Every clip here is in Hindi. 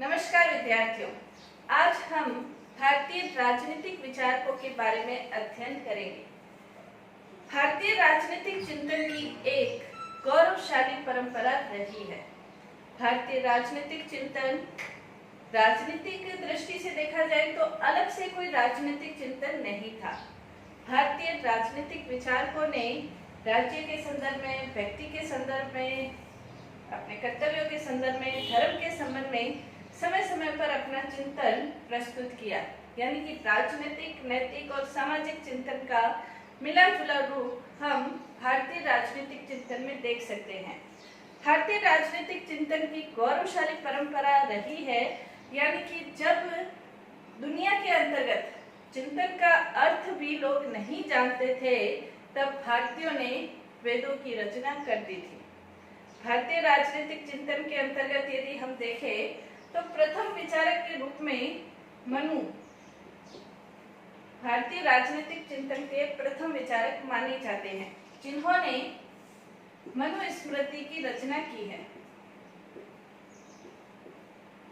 नमस्कार विद्यार्थियों, आज हम भारतीय राजनीतिक विचारकों के बारे में अध्ययन करेंगे। भारतीय राजनीतिक चिंतन की एक गौरवशाली परंपरा रही है। भारतीय राजनीतिक चिंतन राजनीतिक दृष्टि से देखा जाए तो अलग से कोई राजनीतिक चिंतन नहीं था। भारतीय राजनीतिक विचारकों ने राज्य के संदर्भ में, व्यक्ति के संदर्भ में, अपने कर्तव्यों के संदर्भ में, धर्म के संबंध में समय समय पर अपना चिंतन प्रस्तुत किया। यानी कि राजनीतिक, नैतिक और सामाजिक चिंतन का मिला जुला रूप हम भारतीय राजनीतिक चिंतन में देख सकते हैं। भारतीय राजनीतिक चिंतन की गौरवशाली परंपरा रही है। यानी कि जब दुनिया के अंतर्गत चिंतन का अर्थ भी लोग नहीं जानते थे, तब भारतीयों ने वेदों की रचना कर दी थी। भारतीय राजनीतिक चिंतन के अंतर्गत यदि हम देखें तो प्रथम विचारक के रूप में मनु भारतीय राजनीतिक चिंतन के प्रथम विचारक माने जाते हैं, जिन्होंने मनुस्मृति की रचना की है।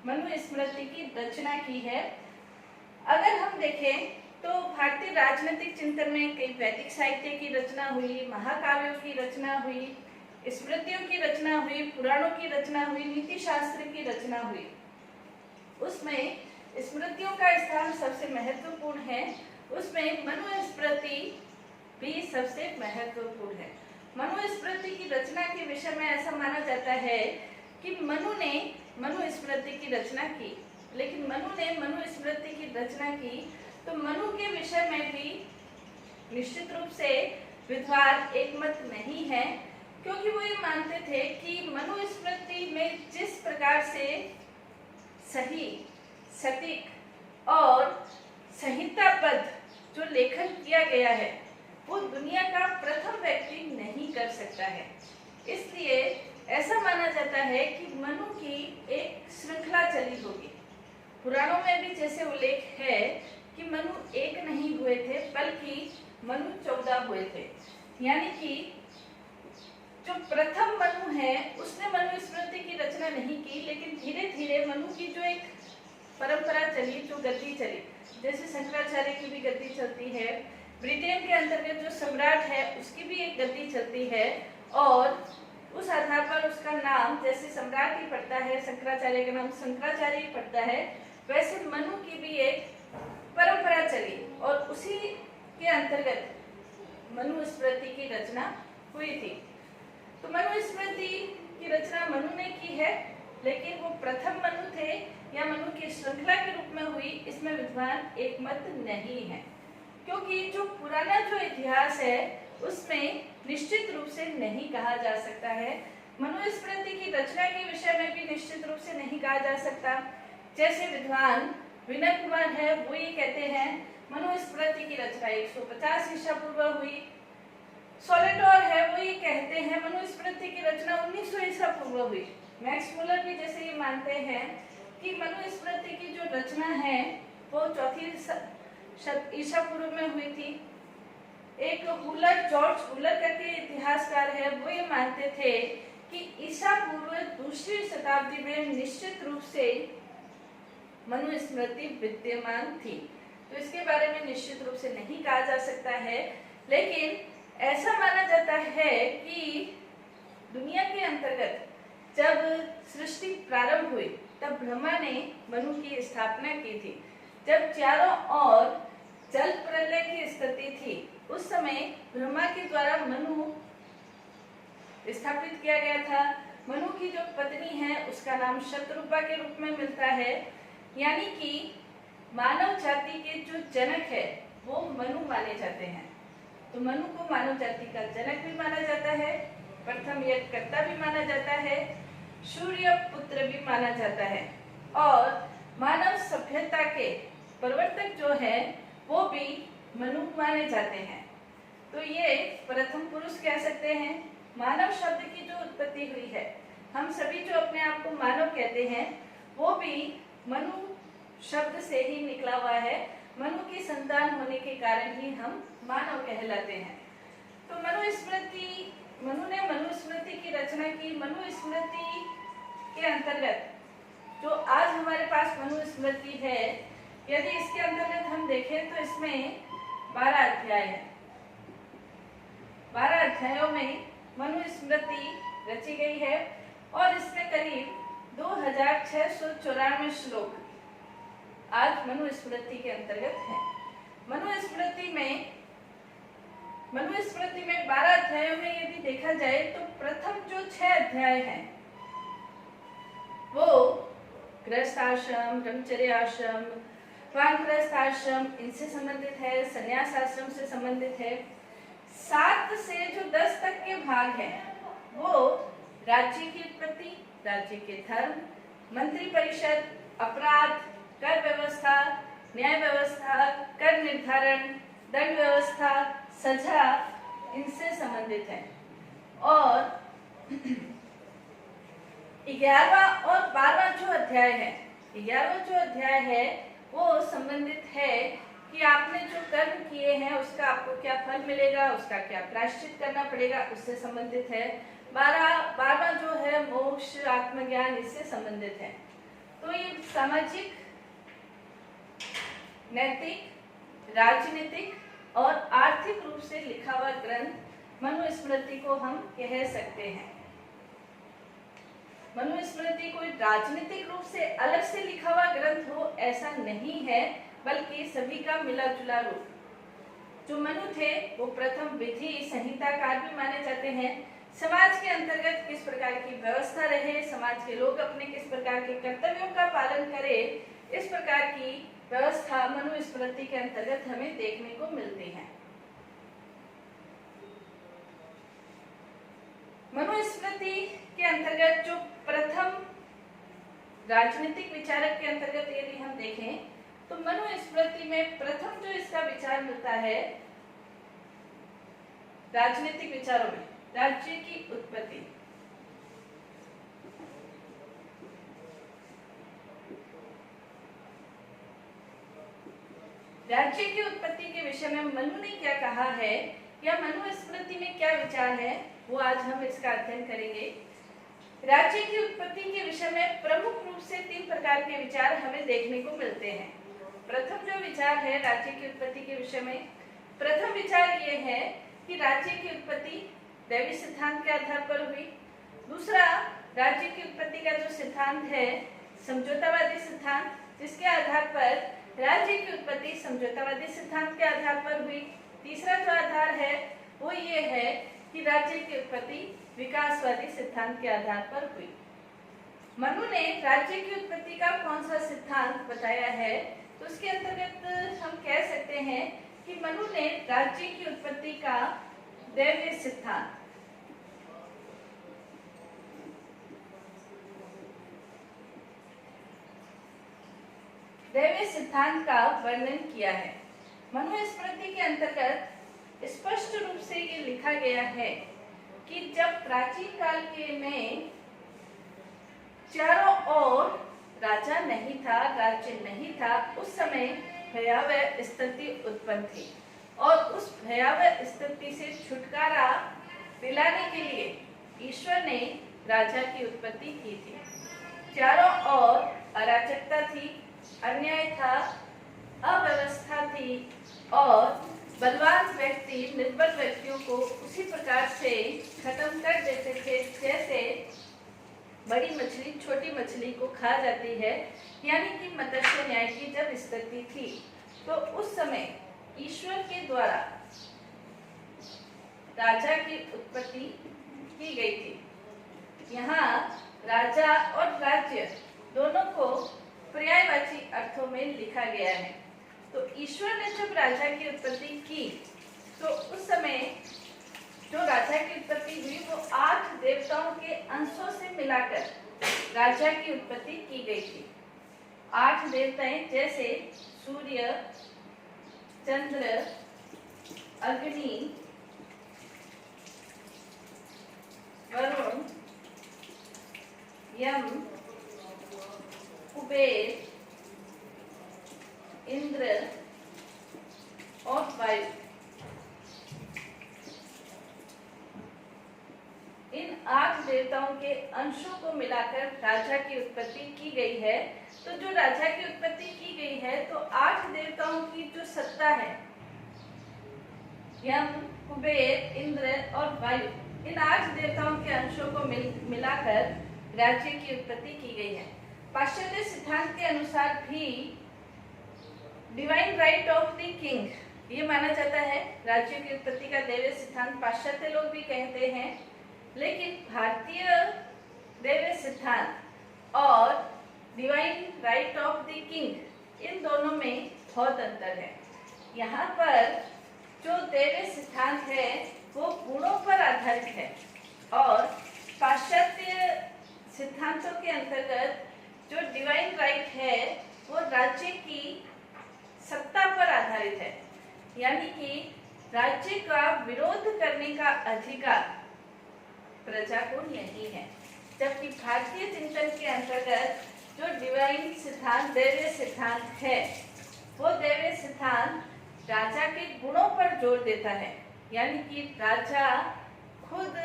मनुस्मृति की रचना की है। अगर हम देखें तो भारतीय राजनीतिक चिंतन में कई वैदिक साहित्य की रचना हुई, महाकाव्यों की रचना हुई, स्मृतियों की रचना हुई, पुराणों की रचना हुई, नीति शास्त्र की रचना हुई। उसमें स्मृतियों का स्थान सबसे महत्वपूर्ण है। उसमें मनुस्मृति भी सबसे महत्वपूर्ण है। मनुस्मृति की रचना के विषय में ऐसा माना जाता है कि मनु ने मनुस्मृति की रचना की, लेकिन मनु ने मनुस्मृति की रचना की तो मनु के विषय में भी निश्चित रूप से विद्वान एकमत नहीं है, क्योंकि वो ये मानते थे कि मनुस्मृति में जिस प्रकार से सही, सटीक और संहिताबद्ध जो लेखन किया गया है, वो दुनिया का प्रथम व्यक्ति नहीं कर सकता है। इसलिए ऐसा माना जाता है कि मनु की एक श्रृंखला चली होगी। पुराणों में भी जैसे उल्लेख है कि मनु एक नहीं हुए थे, बल्कि मनु 14 हुए थे। यानी कि जो प्रथम मनु है उसने मनुस्मृति की रचना नहीं की, लेकिन धीरे धीरे मनु की जो एक परंपरा चली, जो गद्दी चली, जैसे शंकराचार्य की भी गद्दी चलती है, ब्रिटेन के अंतर्गत जो सम्राट है उसकी भी एक गद्दी चलती है, और उस आधार पर उसका नाम जैसे सम्राट ही पड़ता है, शंकराचार्य का नाम शंकराचार्य ही पड़ता है, वैसे मनु की भी एक परंपरा चली और उसी के अंतर्गत मनुस्मृति की रचना हुई थी। तो मनुस्मृति की रचना मनु ने की है, लेकिन वो प्रथम मनु थे या मनु की श्रृंखला के रूप में हुई, इसमें विद्वान एकमत नहीं है। क्योंकि जो पुराना जो इतिहास है उसमें निश्चित रूप से नहीं कहा जा सकता है। मनुस्मृति की रचना के विषय में भी निश्चित रूप से नहीं कहा जा सकता। जैसे विद्वान विनय कुमार है, वो ये कहते हैं मनुस्मृति की रचना 150 ईसा पूर्व हुई। सोलेटोर है, वो ये कहते हैं मनुस्मृति की रचना 1900 ईसा पूर्व हुई। मैक्स मुलर भी जैसे ये मानते हैं कि मनुस्मृति की जो रचना है वो 4 ईसा पूर्व में हुई थी। एक हुलर, जॉर्ज हुलर करके इतिहासकार है, वो ये मानते थे कि ईसा पूर्व 2री शताब्दी में निश्चित रूप से मनुस्मृति विद्यमान थी। तो इसके बारे में निश्चित रूप से नहीं कहा जा सकता है, लेकिन ऐसा माना जाता है कि दुनिया के अंतर्गत जब सृष्टि प्रारंभ हुई तब ब्रह्मा ने मनु की स्थापना की थी। जब चारों ओर जल प्रलय की स्थिति थी, उस समय ब्रह्मा के द्वारा मनु स्थापित किया गया था। मनु की जो पत्नी है उसका नाम शतरूपा के रूप में मिलता है। यानी कि मानव जाति के जो जनक है वो मनु माने जाते हैं। तो मनु को मानव जाति का जनक भी माना जाता है, प्रथम यज्ञकर्ता भी माना जाता है, सूर्य पुत्र भी माना जाता है, और मानव सभ्यता के प्रवर्तक जो है वो भी मनु माने जाते हैं। तो ये प्रथम पुरुष कह सकते हैं। मानव शब्द की जो उत्पत्ति हुई है, हम सभी जो अपने आप को मानव कहते हैं वो भी मनु शब्द से ही निकला हुआ है। मनु की संतान होने के कारण ही हम मानव कहलाते हैं। तो मनु ने मनुस्मृति की रचना की। मनुस्मृति के अंतर्गत जो आज हमारे पास मनुस्मृति है, यदि इसके अंतर्गत हम देखें तो इसमें 12 अध्याय है। 12 अध्यायों में मनुस्मृति रची गई है और इसमें करीब 2694 श्लोक आज मनुस्मृति के अंतर्गत है। मनुस्मृति में 12 अध्यायों में यदि देखा जाए तो प्रथम जो 6 अध्याय हैं वो गृहस्थ आश्रम, ब्रह्मचर्य आश्रम, वानप्रस्थ आश्रम इनसे संबंधित है, संन्यास आश्रम से संबंधित है। 7 से जो 10 तक के भाग हैं वो राज्य की उत्पत्ति, राज्य के धर्म, मंत्री परिषद, अपराध, कर व्यवस्था, न्याय व्यवस्था, कर निर्धारण, दंड व्यवस्था, सजा इनसे संबंधित है। और 11वां और 12वां जो अध्याय है, 11वां जो अध्याय है वो संबंधित है कि आपने जो कर्म किए हैं उसका आपको क्या फल मिलेगा, उसका क्या प्रायश्चित करना पड़ेगा, उससे संबंधित है। 12वां जो है मोक्ष, आत्मज्ञान इससे संबंधित है। तो ये सामाजिक, नैतिक, राजनीतिक और आर्थिक रूप से लिखा हुआ ग्रंथ मनुस्मृति को हम कह सकते हैं। मनुस्मृति कोई राजनीतिक रूप से अलग से लिखा हुआ ग्रंथ हो ऐसा नहीं है, बल्कि सभी का मिला जुला रूप। जो मनु थे वो प्रथम विधि संहिताकार भी माने जाते हैं। समाज के अंतर्गत किस प्रकार की व्यवस्था रहे, समाज के लोग अपने किस प्रकार के कर्तव्यों का पालन करें, इस प्रकार की व्यवस्था मनुस्मृति के अंतर्गत हमें देखने को मिलती है। मनुस्मृति के अंतर्गत जो प्रथम राजनीतिक विचारक के अंतर्गत यदि हम देखें तो मनुस्मृति में प्रथम जो इसका विचार मिलता है राजनीतिक विचारों में, राज्य की उत्पत्ति। राज्य की उत्पत्ति के विषय में मनु ने क्या कहा है या मनुस्मृति में क्या विचार है, वो आज हम इसका अध्ययन करेंगे। राज्य की उत्पत्ति के विषय में प्रमुख रूप से 3 प्रकार के विचार हमें देखने को मिलते हैं। प्रथम जो विचार है राज्य की उत्पत्ति के विषय में, प्रथम विचार ये है कि राज्य की उत्पत्ति दैवी सिद्धांत के आधार पर हुई। दूसरा, राज्य की उत्पत्ति का जो सिद्धांत है समझौतावादी सिद्धांत, जिसके आधार पर राज्य की उत्पत्ति समझौतावादी सिद्धांत के आधार पर हुई। तीसरा जो आधार है वो ये है कि राज्य की उत्पत्ति विकासवादी सिद्धांत के आधार पर हुई। मनु ने राज्य की उत्पत्ति का कौन सा सिद्धांत बताया है, तो उसके अंतर्गत हम कह सकते हैं कि मनु ने राज्य की उत्पत्ति का दैवीय सिद्धांत, दैवीय सिद्धांत का वर्णन किया है। मनुस्मृति के अंतर्गत स्पष्ट रूप से ये लिखा गया है कि जब प्राचीन काल के में चारों ओर राजा नहीं था, राज्य नहीं था, उस समय भयावह स्थिति उत्पन्न थी और उस भयावह स्थिति से छुटकारा दिलाने के लिए ईश्वर ने राजा की उत्पत्ति की थी। चारों ओर अराजकता थी, अन्याय था, अव्यवस्था थी और बलवान व्यक्ति निर्बल व्यक्तियों को उसी प्रकार से खत्म कर देते थे जैसे बड़ी मछली छोटी मछली को खा जाती है, यानी कि मत्स्य न्याय की जब स्थिति थी तो उस समय ईश्वर के द्वारा राजा की उत्पत्ति की गई थी। यहाँ राजा और राज्य दोनों को पर्यायवाची अर्थों में लिखा गया है। तो ईश्वर ने जब राजा की उत्पत्ति की तो उस समय जो राजा की उत्पत्ति हुई वो 8 देवताओं के अंशों से मिलाकर राजा की उत्पत्ति की गई थी। 8 देवताएं जैसे सूर्य, चंद्र, अग्नि, वरुण, यम, कुबेर, इंद्र और वायु, इन 8 देवताओं के अंशों को मिलाकर राजा की उत्पत्ति की गई है। तो जो राजा की उत्पत्ति की गई है, तो 8 देवताओं की जो सत्ता है, यम, कुबेर, इंद्र और वायु, इन 8 देवताओं के अंशों को मिलाकर राज्य की उत्पत्ति की गई है। पाश्चात्य सिद्धांत के अनुसार भी divine right of the king ये माना जाता है राज्य की उत्पत्ति का दैवीय सिद्धांत। पाश्चात्य लोग भी कहते हैं, लेकिन भारतीय दैवीय सिद्धांत और divine right of the king in दोनों में बहुत अंतर है। यहाँ पर जो दैवीय सिद्धांत है वो गुणों पर आधारित है और पाश्चात्य सिद्धांतों के अंतर्गत जो डिवाइन राइट है वो राज्य की सत्ता पर आधारित है, यानी कि राज्य का विरोध करने का अधिकार प्रजा को नहीं है। जबकि भारतीय चिंतन के अंतर्गत जो डिवाइन सिद्धांत दैवीय सिद्धांत है वो दैवीय सिद्धांत राजा के गुणों पर जोर देता है, यानी कि राजा खुद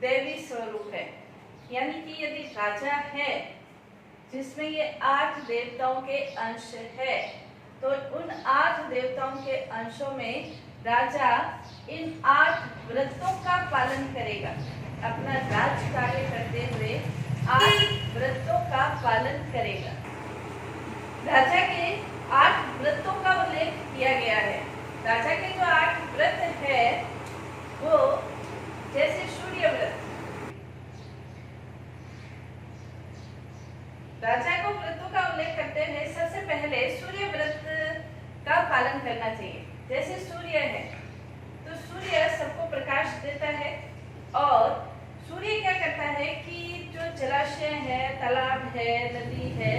दैवी स्वरूप है। यानी कि यदि राजा है जिसमें ये 8 देवताओं के अंश है, तो उन 8 देवताओं के अंशों में राजा इन 8 व्रतों का पालन करेगा। अपना राज कार्य करते हुए 8 व्रतों का पालन करेगा। राजा के 8 व्रतों का उल्लेख किया गया है। राजा के जो 8 व्रत है वो जैसे सूर्य व्रत, राजा को व्रतों का उल्लेख करते हुए सबसे पहले सूर्य व्रत का पालन करना चाहिए। जैसे सूर्य है तो सूर्य सबको प्रकाश देता है और सूर्य क्या करता है कि जो जलाशय है, तालाब है, नदी है,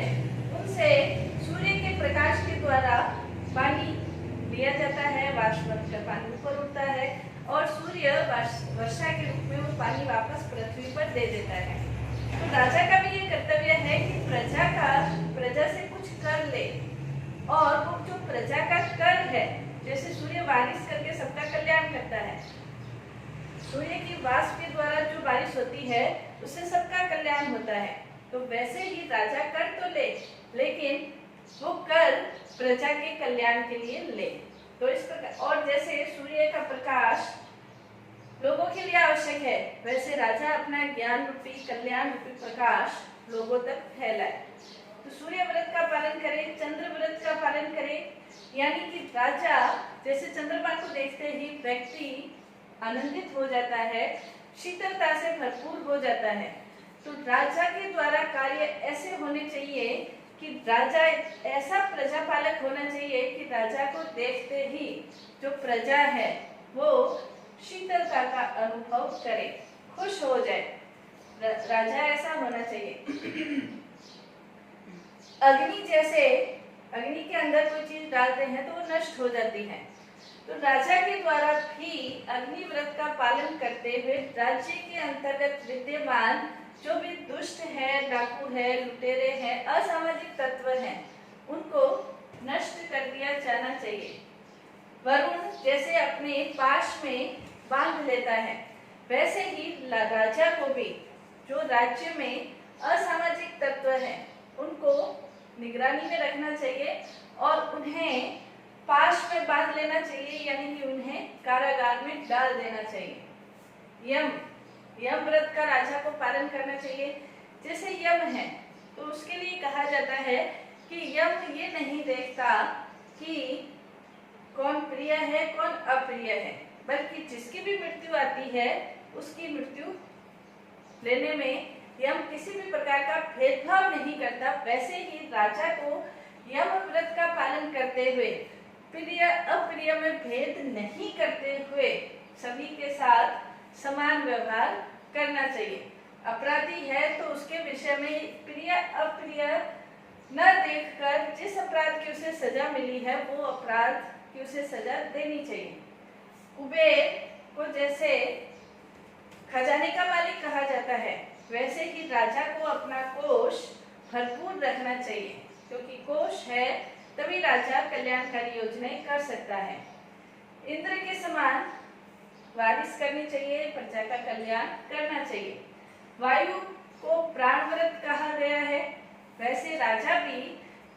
उनसे सूर्य के प्रकाश के द्वारा पानी लिया जाता है, वाष्प बनकर पानी ऊपर उठता है और सूर्य वर्षा के रूप में वो पानी वापस पृथ्वी पर दे देता है। तो राजा का भी ये कर्तव्य है कि प्रजा से कुछ कर ले और वो जो प्रजा का कर है, जैसे सूर्य बारिश करके सबका कल्याण करता है, सूर्य की वाष्प के द्वारा जो बारिश होती है उससे सबका कल्याण होता है, तो वैसे ही राजा कर तो ले, लेकिन वो कर प्रजा के कल्याण के लिए ले। तो इस प्रकार, और जैसे सूर्य का प्रकाश लोगों के लिए आवश्यक है, वैसे राजा अपना ज्ञान रूपी कल्याण रूपी प्रकाश लोगों तक फैलाए। तो सूर्य व्रत का पालन करे, चंद्र व्रत का पालन करे, यानी कि राजा जैसे चंद्रमा को देखते ही व्यक्ति आनंदित हो जाता है, शीतलता से भरपूर हो जाता है। तो राजा के द्वारा कार्य ऐसे होने चाहिए कि राजा ऐसा प्रजापालक होना चाहिए कि राजा को देखते ही जो प्रजा है वो शीतलता का अनुभव करे, खुश हो जाए। राजा ऐसा होना चाहिए। अग्नि जैसे, अग्नि के अंदर कोई चीज डालते हैं तो वो नष्ट हो जाती है, तो राजा के द्वारा भी अग्नि व्रत का पालन करते हुए राज्य के अंतर्गत विद्यमान जो भी दुष्ट है, डाकू है, लुटेरे हैं, असामाजिक तत्व हैं, उनको नष्ट कर दिया जाना चाहिए। वरुण जैसे अपने पाश में बांध लेता है, वैसे ही राजा को भी जो राज्य में असामाजिक तत्व हैं उनको निगरानी में रखना चाहिए और उन्हें पाश में बांध लेना चाहिए, यानी कि उन्हें कारागार में डाल देना चाहिए। यम व्रत का राजा को पालन करना चाहिए। जैसे यम है तो उसके लिए कहा जाता है कि यम ये नहीं देखता कि कौन प्रिय है कौन अप्रिय है, बल्कि जिसकी भी मृत्यु आती है उसकी मृत्यु लेने में यम किसी भी प्रकार का भेदभाव नहीं करता। वैसे ही राजा को यम व्रत का पालन करते हुए प्रिय अप्रिय में भेद नहीं करते हुए सभी के साथ समान व्यवहार करना चाहिए। अपराधी है तो उसके विषय में प्रिय अप्रिय न देखकर जिस अपराध की उसे सजा मिली है वो अपराध की उसे सजा देनी चाहिए। कुबेर को जैसे खजाने का मालिक कहा जाता है, वैसे ही राजा को अपना कोष भरपूर रखना चाहिए, क्योंकि कोष है तभी राजा कल्याणकारी योजनाएं कर सकता है। इंद्र के समान बारिश करनी चाहिए, प्रजा का कल्याण करना चाहिए। वायु को प्राण व्रत कहा गया है, वैसे राजा भी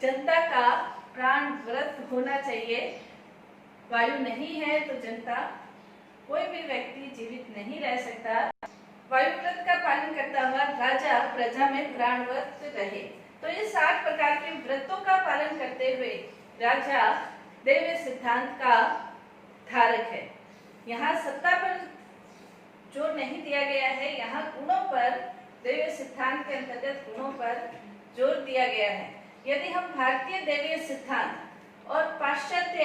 जनता का प्राण व्रत होना चाहिए। वायु नहीं है तो जनता, कोई भी व्यक्ति जीवित नहीं रह सकता। वायु व्रत का पालन करता हुआ राजा प्रजा में प्राणवत रहे। तो ये 60 प्रकार के व्रतों का पालन करते हुए राजा दैवीय सिद्धांत का धारक है। यहाँ सत्ता पर जोर नहीं दिया गया है, यहाँ गुणों पर, दैवीय सिद्धांत के अंतर्गत गुणों पर जोर दिया गया है। यदि हम भारतीय दैवीय सिद्धांत और पाश्चात्य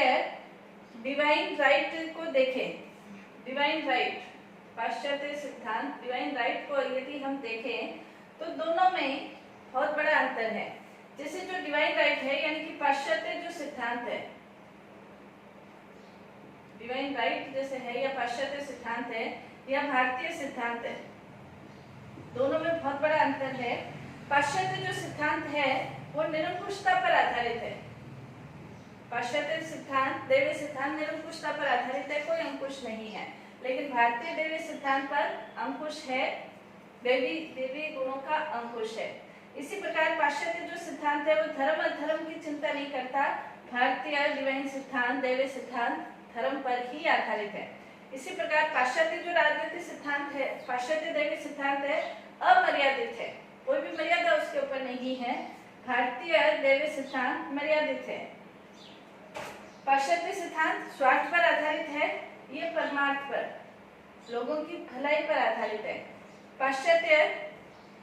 डिवाइन राइट को देखें, डिवाइन राइट, पाश्चात्य सिद्धांत डिवाइन राइट को यदि हम देखें तो दोनों में बहुत बड़ा अंतर है। जैसे जो डिवाइन राइट है यानी कि पाश्चात्य जो सिद्धांत है, डिवाइन राइट जैसे है या पाश्चात्य सिद्धांत है या भारतीय सिद्धांत है, दोनों में बहुत बड़ा अंतर है। पाश्चात्य जो सिद्धांत है वो निरंकुशता पर आधारित है। पाश्चात्य सिद्धांत, दैवीय सिद्धांत निरंकुशता पर आधारित है, कोई अंकुश नहीं है। लेकिन भारतीय दैवीय सिद्धांत पर अंकुश है, देवी गुणों का अंकुश है। इसी प्रकार पाश्चात्य जो सिद्धांत है वो धर्म अधर्म की चिंता नहीं करता। भारतीय डिवाइन सिद्धांत, दैवीय सिद्धांत धर्म पर ही आधारित है। इसी प्रकार पाश्चात्य जो राजनीतिक सिद्धांत है, पाश्चात्य दैवीय सिद्धांत है, अमर्यादित है, कोई भी मर्यादा उसके ऊपर नहीं है। भारतीय दैवीय सिद्धांत मर्यादित है। पाश्चात्य सिद्धांत स्वार्थ पर आधारित है, ये परमार्थ पर, लोगों की भलाई पर आधारित है। पाश्चात्य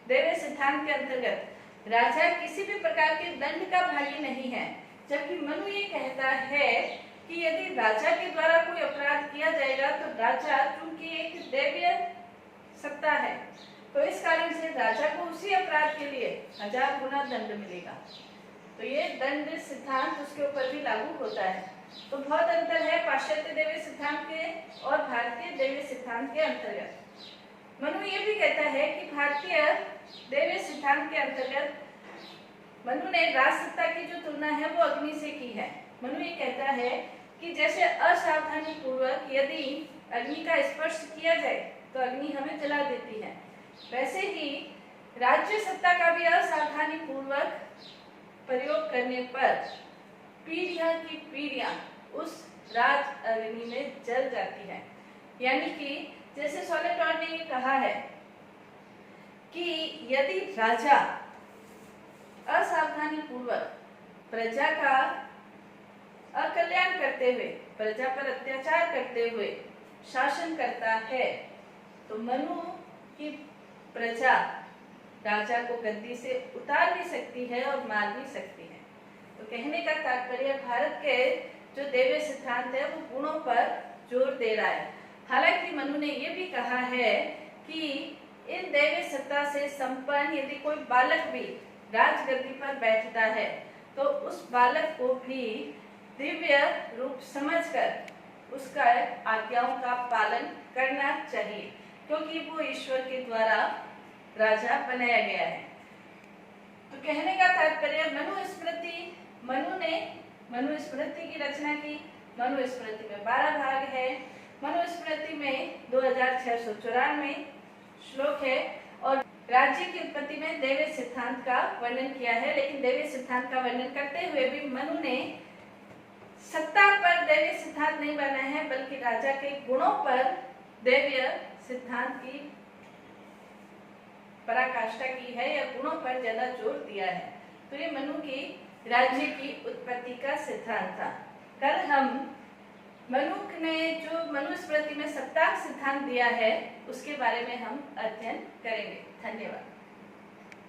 दैवीय सिद्धांत के अंतर्गत राजा किसी भी प्रकार के दंड का भागी नहीं है, जबकि मनु ये कहता है कि यदि राजा के द्वारा कोई अपराध किया जाएगा तो राजा चूंकि एक दैवीय सत्ता है तो इस कारण से राजा को उसी अपराध के लिए 1000 गुना दंड मिलेगा। तो ये दंड सिद्धांत उसके ऊपर भी लागू होता है। तो बहुत अंतर है पाश्चात्य दैवीय सिद्धांत के और भारतीय दैवीय सिद्धांत के अंतर्गत। मनु ये भी कहता है कि भारतीय दैवीय सिद्धांत के अंतर्गत मनु ने राज सत्ता की जो तुलना है वो अग्नि से की है। मनु ये कहता है कि जैसे असावधानी पूर्वक यदि अग्नि का स्पर्श किया जाए तो अग्नि हमें जला देती है, वैसे ही राज्य सत्ता का भी असावधानी पूर्वक प्रयोग करने पर पीढ़ियां की पीढ़ियां उस राज अग्नि में जल जाती है। यानी कि जैसे सोलेटॉर ने ये कहा है कि यदि राजा असावधानी पूर्वक प्रजा का अकल्याण करते हुए, प्रजा पर अत्याचार करते हुए शासन करता है तो मनु की प्रजा राजा को गद्दी से उतार भी सकती है और मार भी सकती है। तो कहने का तात्पर्य भारत के जो दैवीय सिद्धांत है वो गुणों पर जोर दे रहा है। हालांकि मनु ने यह भी कहा है कि इन दैवीय सत्ता से संपन्न यदि कोई बालक भी राजगद्दी पर बैठता है तो उस बालक को भी दिव्य रूप समझकर उसका आज्ञाओं का पालन करना चाहिए, क्योंकि वो ईश्वर के द्वारा राजा बनाया गया है। तो कहने का तात्पर्य मनु स्मृति की रचना की। मनु स्मृति में 12 भाग है। मनु स्मृति में 2694 श्लोक है और राज्य की उत्पत्ति में दैवीय सिद्धांत का वर्णन किया है। लेकिन दैवीय सिद्धांत का वर्णन करते हुए भी मनु ने सत्ता पर दैवीय सिद्धांत नहीं बनाया है, बल्कि राजा के गुणों पर दैवीय सिद्धांत की पराकाष्ठा की है या गुणों पर ज्यादा जोर दिया है। तो ये मनु की राज्य की उत्पत्ति का सिद्धांत था। कल हम मनु ने जो मनुस्मृति में सप्ताह सिद्धांत दिया है उसके बारे में हम अध्ययन करेंगे। धन्यवाद।